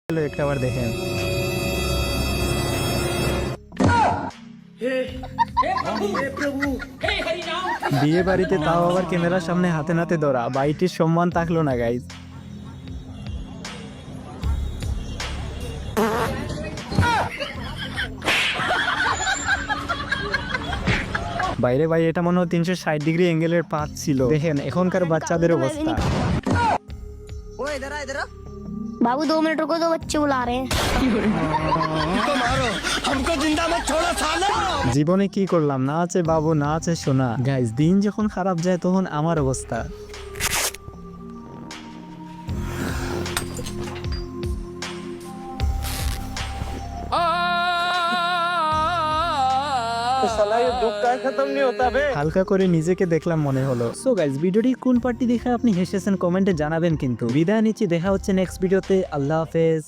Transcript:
একটা বার দেখেন। বিয়ে বাড়িতে তাও আবার ক্যামেরার সামনে হাতে নাতে ধরা, বাইটির সম্মান থাকলো না গাইজ। বাইরে ভাই এটা মনে হয় 360 ডিগ্রি অ্যাঙ্গেলের পাথ ছিল। দেখেন এখনকার বাচ্চাদের অবস্থা। बाबू 2 मिनट रुको, 2 बच्चे बुला रहे हैं। জীবনে কি করলাম, না আছে বাবু না আছে সোনা। গাইজ দিন যখন খারাপ যায় তখন আমার অবস্থা। হালকা করে নিজেকে দেখলাম মনে হলো। সো গাইজ ভিডিওটি কোন পার্টি দেখে আপনি হেসেছেন কমেন্টে জানাবেন। কিন্তু বিদায় নিচ্ছি, দেখা হচ্ছে নেক্সট ভিডিওতে। আল্লাহ হাফেজ।